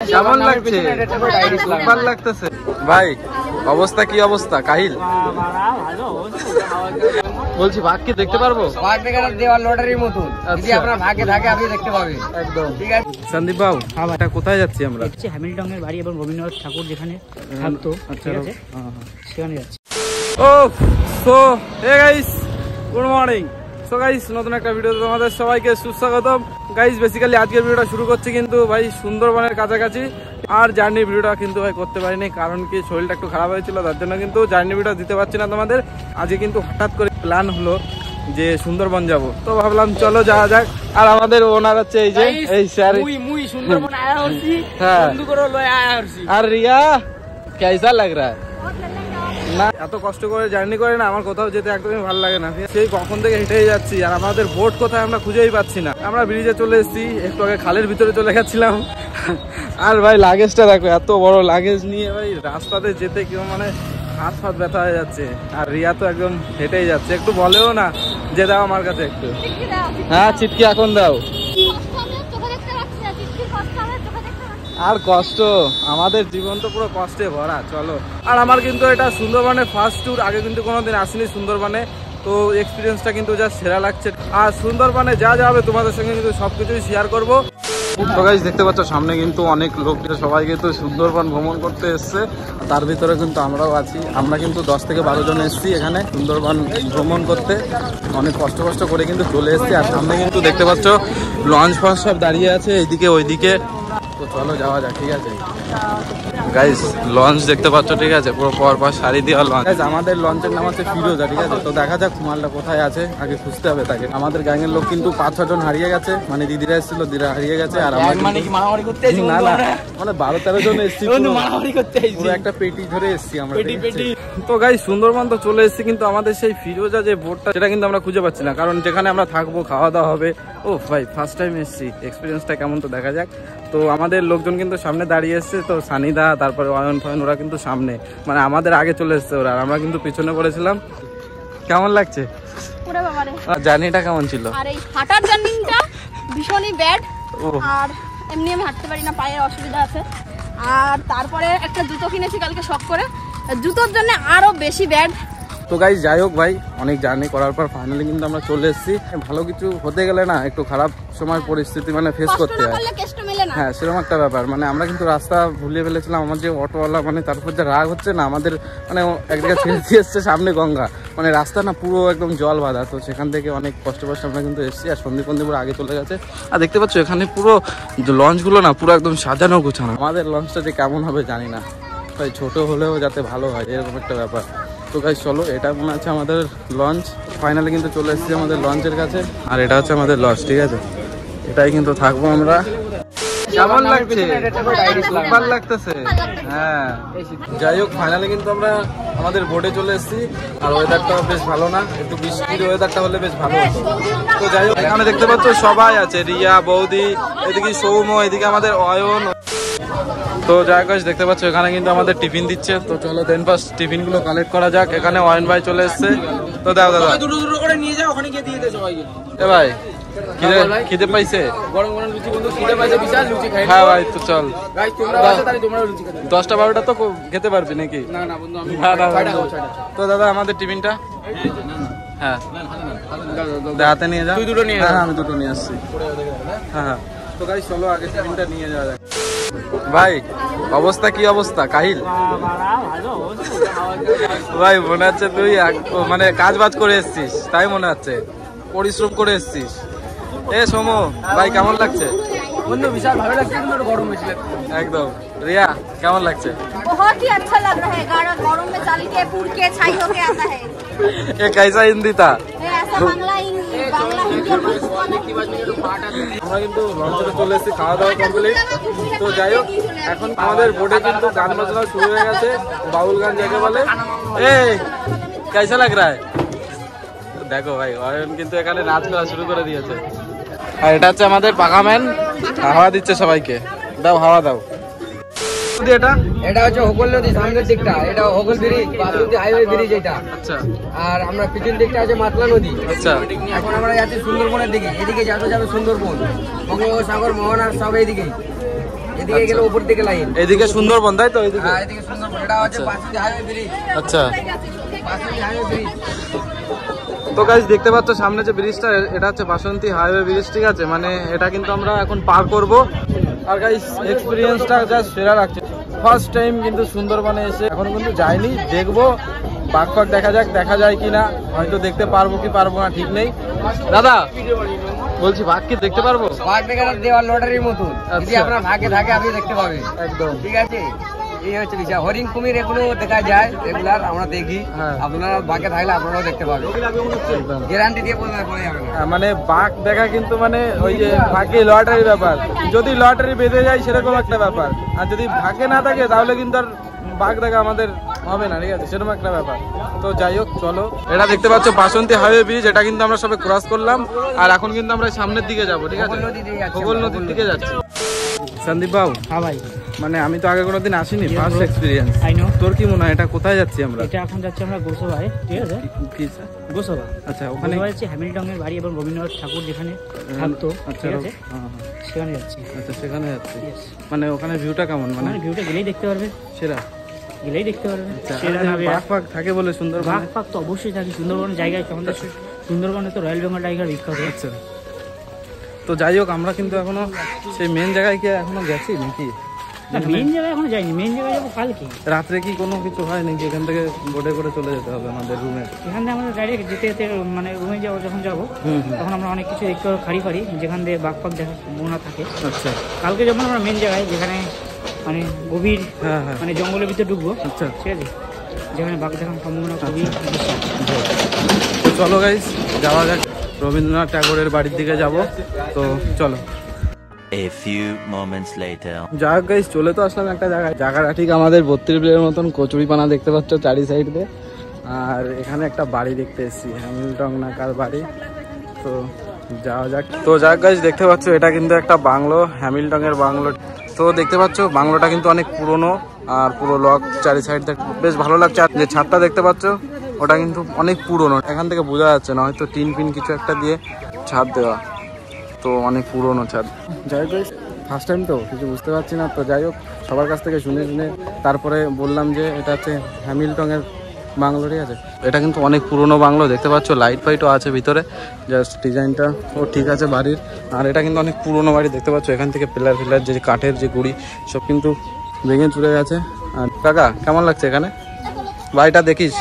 কেমন লাগছে? ভালো লাগতেছে ভাই। অবস্থা কি অবস্থা কাহিল? বলছি ভাগ কি দেখতে পারবো? ভাগ দেখে দেওয়ার লটারির মতন, যদি আপনার ভাগে থাকে আপনি দেখতে পাবেন। একদম ঠিক আছে। সন্দীপ বাবু, এটা কোথায় যাচ্ছি আমরা? হ্যামিল্টনের বাড়ি এবং রবীন্দ্রনাথ ঠাকুর যেখানে থাকতো, ঠিক আছে, সেখানে যাচ্ছি। Oh so hey guys, good morning. So guys, নতুন একটা ভিডিওতে তোমাদের সবাইকে সুস্বাগতম। গাইস বেসিক্যালি আজকের ভিডিওটা শুরু করছি কিন্তু ভাই সুন্দরবনের কাছাকাছি, আর জার্নি ভিডিওটা কিন্তু ভাই করতে পারিনি, কারণ কি শরীরটা একটু খারাপ হয়েছিল, তার জন্য কিন্তু জার্নি ভিডিও দিতে পারছি না তোমাদের। আজকে কিন্তু হঠাৎ করে প্ল্যান হলো যে সুন্দরবন যাব, তো ভাবলাম চলো যাওয়া যাক। আর আমাদের ওনার হচ্ছে এই যে এই স্যার, সুন্দরবন আয়া হচ্ছি, বন্ধু করে লয়ে আয়া হচ্ছি। আর রিয়া কেসা লাগ রা না? এত কষ্ট করে জার্নি করে না, আমার কোথাও যেতে একদমই ভালো লাগে না। সেই কখন থেকে হেঁটেই যাচ্ছি, আর আমাদের বোট কোথায় আমরা খুঁজেই পাচ্ছি না। আমরা ব্রিজে চলে এসেছি, একটু আগে খালের ভিতরে চলে গেছিলাম। আর ভাই লাগেজটা দেখো, এত বড় লাগেজ নিয়ে ভাই রাস্তাতে যেতে কেউ মানে হাত ফাত ব্যথা হয়ে যাচ্ছে। আর রিয়া তো একদম হেঁটেই যাচ্ছে, একটু বলেও না যে দাও আমার কাছে একটু। হ্যাঁ চিটকি এখন দাও। আর কষ্ট, আমাদের জীবন তো পুরো কষ্টে ভরা। চলো। আর আমার কিন্তু এটা সুন্দরবনে ফার্স্ট ট্যুর, আগে কিন্তু কোনোদিন আসিনি সুন্দরবনে, তো এক্সপিরিয়েন্সটা কিন্তু যা সেরা লাগছে। আর সুন্দরবনে যা যাবে তোমাদের সঙ্গে কিন্তু সবকিছুই শেয়ার করবো। তো গাইস দেখতে পাচ্ছ সামনে কিন্তু অনেক লোক, সবাই কিন্তু সুন্দরবন ভ্রমণ করতে এসছে, তার ভিতরে কিন্তু আমরাও আছি। আমরা কিন্তু 10 থেকে 12 জন এসছি এখানে সুন্দরবন ভ্রমণ করতে, অনেক কষ্ট করে কিন্তু চলে এসছি। আর সামনে কিন্তু দেখতে পাচ্ছ লঞ্চ ফঞ্চ সব দাঁড়িয়ে আছে এইদিকে ওইদিকে, তো চলো যাওয়া যাক। ঠিক আছে গাইস, লঞ্চ দেখতে পাচ্ছ, ঠিক আছে, পুরো পর সারি দেওয়া লঞ্চ। আমাদের লঞ্চের নাম হচ্ছে ফিরোজা, ঠিক আছে। তো দেখা যাক মালটা কোথায় আছে, আগে খুঁজতে হবে তাকে। আমাদের গ্যাংয়ের লোক কিন্তু 5-6 জন হারিয়ে গেছে, মানে দিদিরা এসেছিল, দিদিরা হারিয়ে গেছে। আর আমরা মানে কি মারামারি করতে এসেছি? না না, মানে 12-13 জন এসেছি, মারামারি করতে এসেছি, পুরো একটা পেটি ধরে এসেছি আমরা। তো গাইস সুন্দরবন তো চলে এসেছি, কিন্তু আমাদের সেই ফিরোজা যে বোটটা, সেটা কিন্তু আমরা খুঁজে পাচ্ছি না, কারণ যেখানে আমরা থাকবো খাওয়া দাওয়া হবে। ও ভাই ফার্স্ট টাইম এসেছি, এক্সপিরিয়েন্সটা কেমন তো দেখা যাক। তো আমাদের লোকজন কিন্তু সামনে দাঁড়িয়ে এসছে, তো সানিদা তারপরে অয়ন ফয়ন ওরা কিন্তু সামনে, মানে আমাদের আগে চলে এসছে ওরা, আর আমরা কিন্তু পিছনে পড়েছিলাম। কেমন লাগছে? জার্নিটা কেমন ছিল? আর এই হাঁটার জার্নিটা ভীষণই ব্যাড, আর এমনি আমি হাঁটতে পারি না, পায়ের অসুবিধা আছে। আর তারপরে একটা জুতো কিনেছি কালকে শখ করে, জুতোর জন্য আরো বেশি ব্যাড। তো গাইস যাই হোক ভাই, অনেক জার্নি করার পর ফাইনালি কিন্তু আমরা চলে এসেছি। ভালো কিছু হতে গেলে না একটু খারাপ সময় পরিস্থিতি মানে ফেস করতে হয়। হ্যাঁ সেরকম একটা ব্যাপার, মানে আমরা কিন্তু রাস্তা ভুলিয়ে ফেলেছিলাম। আমার যে অটোওয়ালা, মানে তারপর যে রাগ হচ্ছে না আমাদের, মানে এক জায়গায় ছেড়ে দিয়ে এসছে সামনে গঙ্গা, মানে রাস্তা না পুরো একদম জল বাঁধা। তো সেখান থেকে অনেক কষ্ট আমরা কিন্তু এসেছি, আর সন্দীপ আগে চলে গেছে। আর দেখতে পাচ্ছ এখানে পুরো লঞ্চগুলো না পুরো একদম সাজানো গোছানো। আমাদের লঞ্চটা যে কেমন হবে জানি না ভাই, ছোট হলেও যাতে ভালো হয় এরকম একটা ব্যাপার। তো গাইস চলো, এটা মনে হচ্ছে আমাদের লঞ্চ। ফাইনালি কিন্তু চলে এসেছি আমাদের লঞ্চের কাছে, আর এটা হচ্ছে আমাদের লঞ্চ, ঠিক আছে। এটাই কিন্তু থাকবো আমরা। কেমন লাগছে? ভালো লাগতেছে। হ্যাঁ যাই হোক, ফাইনালি কিন্তু আমরা আমাদের বোটে চলে এসেছি, আর ওয়েদারটাও বেশ ভালো না, একটু বৃষ্টির ওয়েদারটা হলে বেশ ভালো হতো। তো যাই হোক, এখানে দেখতে পাচ্ছ সবাই আছে, রিয়া, বৌদি, এদিকে সৌম্য, এদিকে আমাদের অয়ন। তো যাই হোক দেখতে পাচ্ছ এখানে কিন্তু আমাদের টিফিন দিচ্ছে। তো চলো দেন ফার্স্ট টিফিন গুলো কালেক্ট করা যাক। এখানে অয়ন ভাই চলে এসছে, তো দাও দাদা দুটো করে নিয়ে যাও, ওখানে গিয়ে দিয়ে দে সবাইকে। এ ভাই খিদে পাইছে? গরম গরম লুচি বন্ধু, খিদে পাইছে বিশাল, লুচি খাই। হ্যাঁ ভাই তো চল, গাইস তোমরা আসো তাহলে তোমরাও লুচি খাবে। 10টা-12টা তো খেতে পারবি নাকি? না না বন্ধু, আমি তো দাদা আমাদের টিফিনটা, হ্যাঁ হাতে নিয়ে যাও। তুই দুটো নিয়ে যা। হ্যাঁ আমি দুটো নিয়ে আসছি। হ্যাঁ তো গাইস চলো আগে টিফিনটা নিয়ে যাওয়া যাক। ভাই অবস্থা কি অবস্থা কাহিল? ভাই মনে হচ্ছে তুই মানে কাজ বাজ করে এসছিস, তাই মনে হচ্ছে পরিশ্রম করে এসছিস। এ সোমো ভাই কেমন লাগছে? বন্ধু বিশাল ভালো লাগছে, কিন্তু গরম হয়েছিল একদম। রিয়া কেমন লাগছে? बहुत ही अच्छा लग रहा है, गरम में चल के पूर के छाई होके आता है। ये कैसा हिंदी था? ऐसा बांग्ला हिंदी আমরা কিন্তু লঞ্চে চলে এসেছি, খাওয়া দাওয়া কমপ্লিট। তো যাই হোক, এখন আমাদের বোটে কিন্তু গান বাজনা শুরু হয়ে গেছে, বাউল গান যাকে বলে। এই কেসা লাগ রা হ্যায়? দেখো ভাই অয়ন কিন্তু এখানে নাচ করা শুরু করে দিয়েছে। আর এটা হচ্ছে আমাদের পাকা ম্যান, হাওয়া দিচ্ছে সবাইকে। দাও হাওয়া দাও। এটা হচ্ছে হোগল নদী সামনের দিকটা, এটা হোগল ব্রিজ, বাসন্তী হাইওয়ে ব্রিজ এটা। আচ্ছা। আর আমরা পিছন দিকটা আছে মাতলা নদী। আচ্ছা। এখন আমরা যাচ্ছি সুন্দরবনের দিকে, এদিকে যাবে সুন্দরবন, বঙ্গোপসাগর, মোহনা সব এইদিকে। এদিকে গেলে উপর দিকে লাইন, এদিকে সুন্দরবন তাই তো? এদিকে এদিকে সুন্দরবন। এটা হচ্ছে বাসন্তী হাইওয়ে ব্রিজ। আচ্ছা, বাসন্তী হাইওয়ে ব্রিজ। তো গাইস দেখতে পাচ্ছ সামনে যে ব্রিজটা, এটা হচ্ছে বাসন্তী হাইওয়ে ব্রিজ, ঠিক আছে? মানে এটা কিন্তু আমরা এখন পার করব। আর গাইস এক্সপিরিয়েন্সটা জাস্ট সেরা লাগছে। ফার্স্ট টাইম কিন্তু সুন্দরবনে এসে, এখন কিন্তু যাইনি, দেখবো বাঘ ফাঘ দেখা যায় কিনা, হয়তো দেখতে পারবো কি পারবো না ঠিক নেই। দাদা বলছি বাঘ কি দেখতে পারবো? বাঘ দেখার দেওয়ার লটারির মতন, যদি আপনার ভাগ্যে থাকে আপনি দেখতে পাবেন একদম, ঠিক আছে? এই হচ্ছে বিষয়। হরিণ কুমির এগুলো দেখা যায় রেগুলার, আমরা দেখি। আপনারা ভাগ্যে থাকলে আপনারাও দেখতে পাবেন, গ্যারান্টি দিয়ে বলতে যাবে না। মানে বাঘ দেখা কিন্তু মানে ওই যে ভাগ্যে লটারি ব্যাপার, যদি লটারি বেঁধে যায় সেরকম একটা ব্যাপার, আর যদি ভাগ্যে না থাকে তাহলে কিন্তু আর বাঘ দেখা আমাদের হবে না, ঠিক আছে? সেরকম একটা ব্যাপার। তো যাই হোক, চলো। এটা দেখতে পাচ্ছ বাসন্তী হাইওয়ে ব্রিজ, এটা কিন্তু আমরা সবাই ক্রস করলাম, আর এখন কিন্তু আমরা সামনের দিকে যাবো, ঠিক আছে? হোগল নদীর দিকে যাচ্ছি। সন্দীপ বাবু, হ্যাঁ ভাই, মানে আমি তো আগে কোনোদিন আসিনি, ফার্স্ট এক্সপিরিয়েন্স। I know. তোর কি মনে হয় এটা কোথায় যাচ্ছি আমরা? এটা এখন যাচ্ছি আমরা গোসবায়, ঠিক আছে? কি স্যার? গোসবা। আচ্ছা, ওখানে হচ্ছে হ্যামিল্টনের বাড়ি এবং রবীন্দ্রনাথ ঠাকুর যেখানে থাকতো, ঠিক আছে? সেখানে যাচ্ছি। আচ্ছা, সেখানে যাচ্ছি। মানে ওখানে ভিউটা কেমন? মানে ভিউটা গেলেই দেখতে পারবে, সেরা গেলেই দেখতে পারবে। বাঘ ফাঘ থাকে বলে সুন্দরবন? বাঘ ফাঘ তো অবশ্যই থাকে সুন্দরবনের জায়গায়, আমাদের সুন্দরবনে তো রয়্যাল বেঙ্গল টাইগার বিখ্যাত। আচ্ছা, তো যাই হোক, আমরা কিন্তু এখনো সেই মেন জায়গায় কি এখনো গেছি নাকি? মেন জায়গায় এখনো যাইনি, মেন জায়গায় যাবো কালকে। রাত্রে কি কোনো কিছু হয় নাকি? এখান থেকে বোটে করে চলে যেতে হবে আমাদের রুমে? এখান থেকে আমরা ডাইরেক্ট যেতে যেতে মানে রুমে যাবো, যখন যাবো তখন আমরা অনেক কিছু দেখতে পাবো, খাড়ি যেখান দিয়ে বাঘ ফাঘ দেখার সম্ভাবনা থাকে। আচ্ছা, কালকে যখন আমরা মেন জায়গায়, যেখানে মানে গভীর মানে জঙ্গলের ভিতরে ঢুকবো, আচ্ছা, ঠিক আছে, যেখানে বাঘ দেখার সম্ভাবনা খুবই বেশি। তো চলো গাইস, যাওয়া যাক। রবীন্দ্রনাথ ঠাকুরের বাড়ির দিকে যাব, তো চলো। A few moments later. যাক গাইস, চলে তো আসলাম একটা জায়গায়। জায়গাটা ঠিক আমাদের 32 বিলের মতন কচুরিপানা দেখতে পাচ্ছ চারি সাইড দিয়ে। আর এখানে একটা বাড়ি দেখতে এসেছি, হ্যামিল্টন নাকার বাড়ি। তো যাওয়া যাক। তো যাক গাইস, দেখতে পাচ্ছ এটা কিন্তু একটা বাংলো, হ্যামিল্টনের বাংলো। তো দেখতে পাচ্ছ বাংলোটা কিন্তু অনেক পুরনো, আর পুরো লক চারি সাইড দিয়ে, বেশ ভালো লাগছে। আর যে ছাদটা দেখতে পাচ্ছ ওটা কিন্তু অনেক পুরনো, এখান থেকে বোঝা যাচ্ছে না, হয়তো টিন পিন কিছু একটা দিয়ে ছাদ দেওয়া, তো অনেক পুরনো ছাদ। যাই হোক, ফার্স্ট টাইম তো কিছু বুঝতে পারছি না, তো যাই হোক সবার কাছ থেকে শুনে তারপরে বললাম যে এটা হচ্ছে হ্যামিল্টনের বাংলো, ঠিক আছে? এটা কিন্তু অনেক পুরনো বাংলো, দেখতে পাচ্ছ লাইট ফাইটও আছে ভিতরে, জাস্ট ডিজাইনটা ও ঠিক আছে বাড়ির। আর এটা কিন্তু অনেক পুরনো বাড়ি, দেখতে পাচ্ছ এখান থেকে পিলার যে কাঠের যে গুড়ি সব কিন্তু ভেঙে চলে গেছে। আর কাকা কেমন লাগছে এখানে বাড়িটা? দেখিস,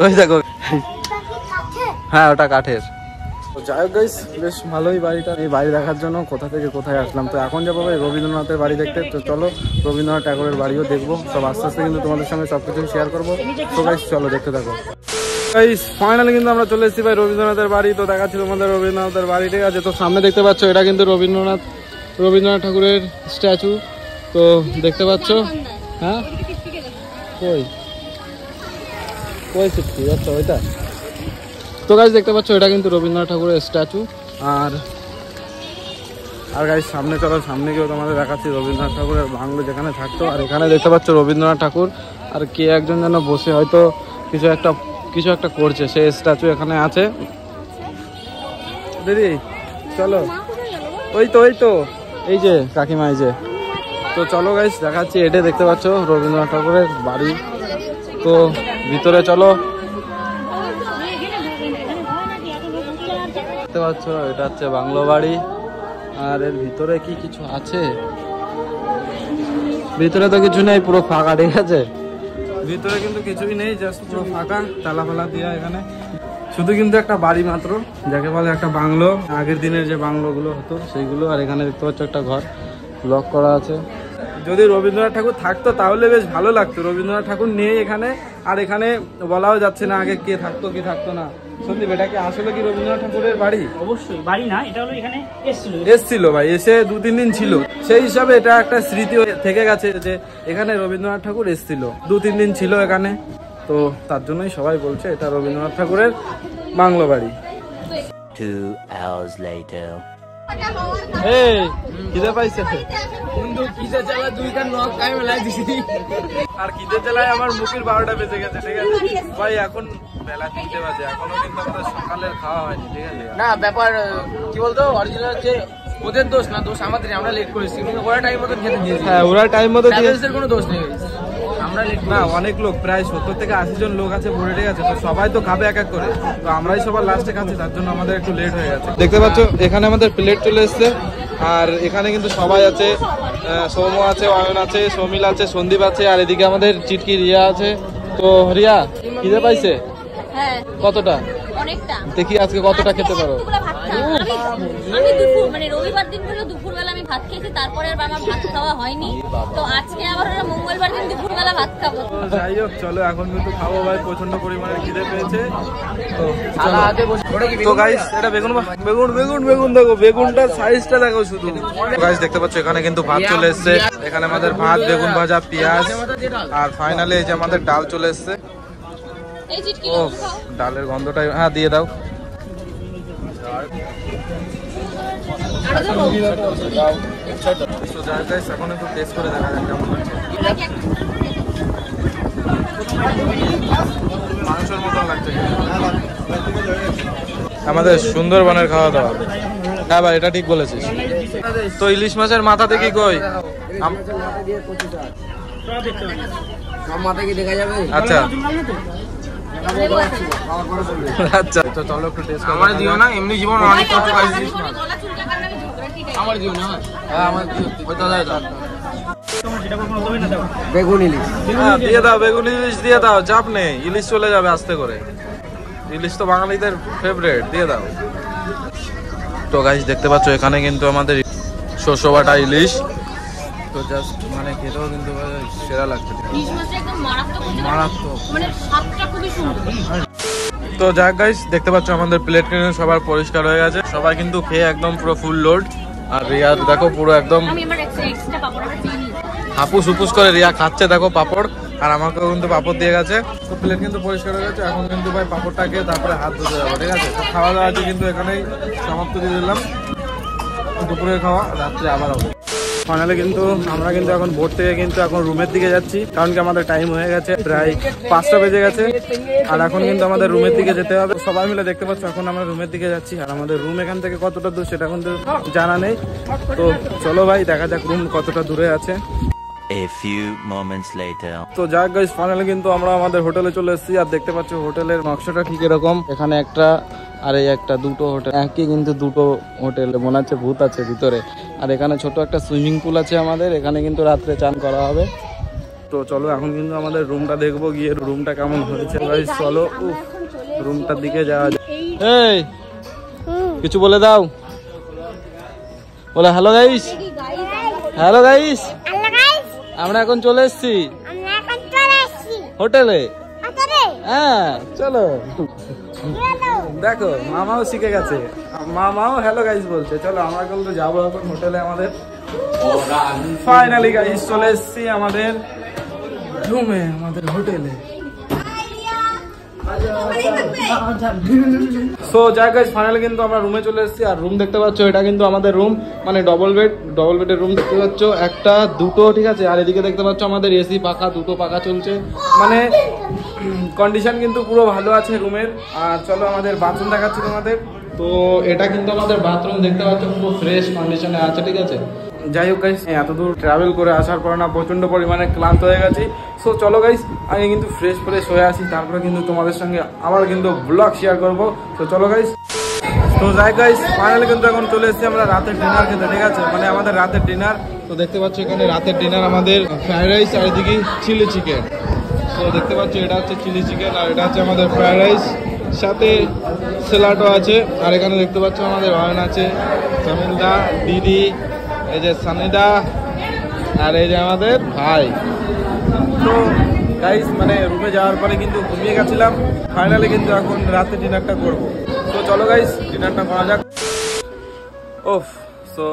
ওই দেখো, হ্যাঁ ওটা কাঠের। তো যাই হোক গাইস, বেশ ভালোই বাড়িটা। এই বাড়ি দেখার জন্য কোথা থেকে কোথায় আসলাম। তো এখন যাবো ভাই রবীন্দ্রনাথের বাড়ি দেখতে। তো চলো রবীন্দ্রনাথ ঠাকুরের বাড়িও দেখবো, সব আস্তে আস্তে কিন্তু তোমাদের সঙ্গে সব কিছু শেয়ার করবো। তো গাইস চলো দেখতে থাকো। গাইস ফাইনালি কিন্তু আমরা চলে এসেছি ভাই রবীন্দ্রনাথের বাড়ি। তো দেখাচ্ছি তোমাদের রবীন্দ্রনাথের বাড়ি, ঠিক আছে? তো সামনে দেখতে পাচ্ছ এটা কিন্তু রবীন্দ্রনাথ ঠাকুরের স্ট্যাচু। তো দেখতে পাচ্ছ, হ্যাঁ কই কই শিখছি, আচ্ছা ওইটা। তো গাইস দেখতে পাচ্ছ এটা কিন্তু রবীন্দ্রনাথ ঠাকুরের স্ট্যাচু। আর গাইস সামনে চলো, সামনে গিয়েও তোমাদের দেখাচ্ছি রবীন্দ্রনাথ ঠাকুরের বাংলো যেখানে থাকতো। আর এখানে দেখতে পাচ্ছ রবীন্দ্রনাথ ঠাকুর, আর কে একজন যেন বসে হয়তো কিছু একটা করছে, সেই স্ট্যাচু এখানে আছে। দিদি চলো, ওই তো এই যে কাকিমা, এই যে। তো চলো গাইস দেখাচ্ছি, এটা দেখতে পাচ্ছ রবীন্দ্রনাথ ঠাকুরের বাড়ি। তো ভিতরে চলো, দেখতে পাচ্ছ এটা হচ্ছে বাংলো বাড়ি। আর এর ভিতরে কি কিছু আছে? ভিতরে তো কিছু নেই, পুরো ফাঁকা, ঠিক আছে? ভিতরে কিন্তু কিছুই নেই, জাস্ট পুরো ফাঁকা, তালা ফালা দিয়া এখানে। শুধু কিন্তু একটা বাড়ি মাত্র, যাকে বলে একটা বাংলো, আগের দিনের যে বাংলোগুলো হতো সেইগুলো। আর এখানে দেখতে পাচ্ছ একটা ঘর লক করা আছে। যদি রবীন্দ্রনাথ ঠাকুর থাকতো তাহলে বেশ ভালো লাগতো। রবীন্দ্রনাথ ঠাকুর নেই এখানে, আর এখানে বলাও যাচ্ছে না আগে কে থাকতো কি থাকতো না। সত্যি এটা কি আসলে কি রবীন্দ্রনাথ ঠাকুরের বাড়ি? অবশ্যই বাড়ি না, এটা হলো এখানে এসছিল ভাই, এসে 2-3 দিন ছিল, সেই হিসাবে এটা একটা স্মৃতি থেকে গেছে যে এখানে রবীন্দ্রনাথ ঠাকুর এসছিল, 2-3 দিন ছিল এখানে। তো তার জন্যই সবাই বলছে এটা রবীন্দ্রনাথ ঠাকুরের বাংলো বাড়ি। 2 hours later. এই খিদে পাইছে বন্ধু, কিসে চালা দুই কান নখ কাই মেলাই দিছি। আর খিদে চালায় আমার মুখের 12টা বেজে গেছে, ঠিক আছে ভাই? এখন বেলা 3টে বাজে, এখনো কিন্তু আমাদের সকালের খাওয়া হয়নি, ঠিক আছে? না ব্যাপার কি বলতো, অরিজিনাল হচ্ছে ওদের দোষ না, দোষ আমাদের, আমরা লেট করেছি, ওরা টাইম মতো খেতে দিয়েছে। হ্যাঁ ওরা টাইম মতো দিয়েছে, কোনো দোষ নেই, আমরা লেট না। অনেক লোক, প্রায় 70 থেকে 80 জন লোক আছে বোর্ডে, ঠিক আছে, তো সবাই তো খাবে এক এক করে, তো আমরাই সবার লাস্টে খাচ্ছি, তার জন্য আমাদের একটু লেট হয়ে গেছে। দেখতে পাচ্ছ এখানে আমাদের প্লেট চলে এসছে, আর এখানে কিন্তু সবাই আছে, সৌম আছে, অয়ন আছে, সৌমিল আছে, সন্দীপ আছে, আর এদিকে আমাদের চিটকি রিয়া আছে। তো রিয়া খিদে পাইছে? হ্যাঁ কতটা? অনেকটা। দেখি আজকে কতটা খেতে পারো। আমি দুপুর মানে রবিবার দিন হলো দুপুরবেলা আমি ভাত খেয়েছি, তারপরে আর আমার ভাত খাওয়া হয়নি, তো আজকে আবার মঙ্গলবার দিন দুপুরবেলা ভাত খাবো। যাই হোক চলো এখন কিন্তু খাবো ভাই, প্রচন্ড পরিমাণে খিদে পেয়েছে। তো গাইস এটা বেগুন বেগুন বেগুন বেগুন দেখো, বেগুনটার সাইজটা দেখো শুধু। গাইস দেখতে পাচ্ছ এখানে কিন্তু ভাত চলে এসছে, এখানে আমাদের ভাত, বেগুন ভাজা, পেঁয়াজ, আর ফাইনালি এই যে আমাদের ডাল চলে এসছে। ও ডালের গন্ধটাই, হ্যাঁ দিয়ে দাও। এখন একটু টেস্ট করে দেখা যাক কেমন হচ্ছে। মাংসের মতন লাগছে আমাদের সুন্দরবনের খাওয়া দাওয়া। হ্যাঁ ভাই এটা ঠিক বলেছিস। তো ইলিশ মাছের মাথা দেখি কই? আচ্ছা আচ্ছা তো চলো একটু টেস্ট করে। আমার দিও না, এমনি জীবন অনেক কিছু খাইছি। আমার দিও না, হ্যাঁ আমার ওই দাদা দাও বেগুন ইলিশ দিয়ে দাও, বেগুন ইলিশ দিয়ে দাও, চাপ নেই, ইলিশ চলে যাবে আস্তে করে, ইলিশ তো বাঙালিদের ফেভারিট, দিয়ে দাও। তো গাইস দেখতে পাচ্ছ এখানে কিন্তু আমাদের শস্য বাটা ইলিশ, তো জাস্ট মানে খেতেও কিন্তু সেরা লাগছে, মারাত্মক। তো যাক গাইস দেখতে পাচ্ছ আমাদের প্লেট কিন্তু সবার পরিষ্কার হয়ে গেছে, সবাই কিন্তু খেয়ে একদম পুরো ফুল লোড। আর রিয়া দেখো পুরো একদম হাপুস হুপুস করে রিয়া খাচ্ছে, দেখো পাপড়, আর আমাকেও কিন্তু পাপড় দিয়ে গেছে। তো প্লেট কিন্তু পরিষ্কার হয়ে গেছে, এখন কিন্তু ভাই পাপড়টাকে তারপরে হাত ধুতে যাবো, ঠিক আছে। তো খাওয়া দাওয়া আছে কিন্তু এখানেই সমাপ্ত দিয়ে দিলাম, দুপুরের খাওয়া, রাত্রে আবার হবে। ফাইনালি কিন্তু আমরা কিন্তু এখন বোট থেকে কিন্তু এখন রুমের দিকে যাচ্ছি, কারণ কি আমাদের টাইম হয়ে গেছে, প্রায় 5টা বেজে গেছে, আর এখন কিন্তু আমাদের রুমের দিকে যেতে হবে। সবাই মিলে দেখতে পাচ্ছ এখন আমরা রুমের দিকে যাচ্ছি, আর আমাদের রুম এখান থেকে কতটা দূর সেটা কিন্তু জানা নেই। তো চলো ভাই দেখা যাক রুম কতটা দূরে আছে। A few moments later. তো যাক গাইস ফাইনালি কিন্তু আমরা আমাদের হোটেলে চলে এসেছি, আর দেখতে পাচ্ছ হোটেলের নকশাটা ঠিক এরকম, এখানে একটা আর এই একটা, দুটো হোটেল একই, কিন্তু দুটো হোটেল মনে হচ্ছে ভূত আছে ভিতরে। আর এখানে ছোট একটা সুইমিং পুল আছে আমাদের, এখানে কিন্তু রাত্রে চান করা হবে। তো চলো এখন কিন্তু আমাদের রুমটা দেখবো, গিয়ে রুমটা কেমন হয়েছে গাইস। চলো রুমটার দিকে যাওয়া যায়। এই কিছু বলে দাও, বলে হ্যালো গাইস, হ্যালো গাইস, আমরা এখন চলে এসেছি হোটেলে। হ্যাঁ চলো দেখো মামাও শিখে গেছে, মামাও হ্যালো গাইস বলছে। চলো আমরা কিন্তু যাবো এখন হোটেলে আমাদের। ফাইনালি গাইস চলে এসেছি আমাদের রুমে, আমাদের হোটেলে। সো যাই গাইস ফাইনালি কিন্তু আমরা রুমে চলে এসেছি, আর রুম দেখতে পাচ্ছ এটা কিন্তু আমাদের রুম, মানে ডবল বেডের রুম দেখতে পাচ্ছ, একটা দুটো, ঠিক আছে। আর এদিকে দেখতে পাচ্ছ আমাদের এসি পাখা, দুটো পাখা চলছে, মানে কন্ডিশন কিন্তু পুরো ভালো আছে রুমের। আর চলো আমাদের বাথরুম দেখাচ্ছি তোমাদের। তো এটা কিন্তু আমাদের বাথরুম দেখতে পাচ্ছ পুরো ফ্রেশ কন্ডিশনে আছে, ঠিক আছে। যাই হোক গাইস এত দূর ট্রাভেল করে আসার পর না প্রচন্ড পরিমাণে ক্লান্ত হয়ে গেছি। সো চলো গাইস আগে কিন্তু ফ্রেশ হয়ে আসি, তারপরে কিন্তু তোমাদের সঙ্গে আবার কিন্তু ব্লগ শেয়ার করবো। তো চলো গাইস। তো যাই গাইস ফাইনালি কিন্তু এখন চলে এসেছি আমরা রাতের ডিনার খেতে, ঠিক আছে, মানে আমাদের রাতের ডিনার। তো দেখতে পাচ্ছ এখানে রাতের ডিনার আমাদের ফ্রাইড রাইস, আর এদিকে চিলি চিকেন। তো দেখতে পাচ্ছ এটা হচ্ছে চিলি চিকেন, আর এটা হচ্ছে আমাদের ফ্রাইড রাইস, সাথে স্যালাডও আছে। আর এখানে দেখতে পাচ্ছ আমাদের অয়ন আছে, জামিলদা, দিদি, এই যে সানিদা, আর এই যে আমাদের ভাই। তো গাইস মানে রুমে যাওয়ার পরে কিন্তু ঘুমিয়ে গেছিলাম, ফাইনালি কিন্তু এখন রাতে ডিনারটা করবো। তো চলো গাইস ডিনারটা করা যাক। ওফ সো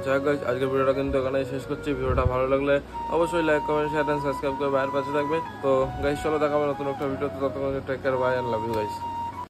যাই গাইস আজকের ভিডিওটা কিন্তু এখানে শেষ করছি। ভিডিওটা ভালো লাগলে অবশ্যই like, comment, share and subscribe করে বাইরের পাশে থাকবে। তো গাইস চলো দেখাবো নতুন একটা ভিডিওতে, ততক্ষণ take care, bye and love you guys.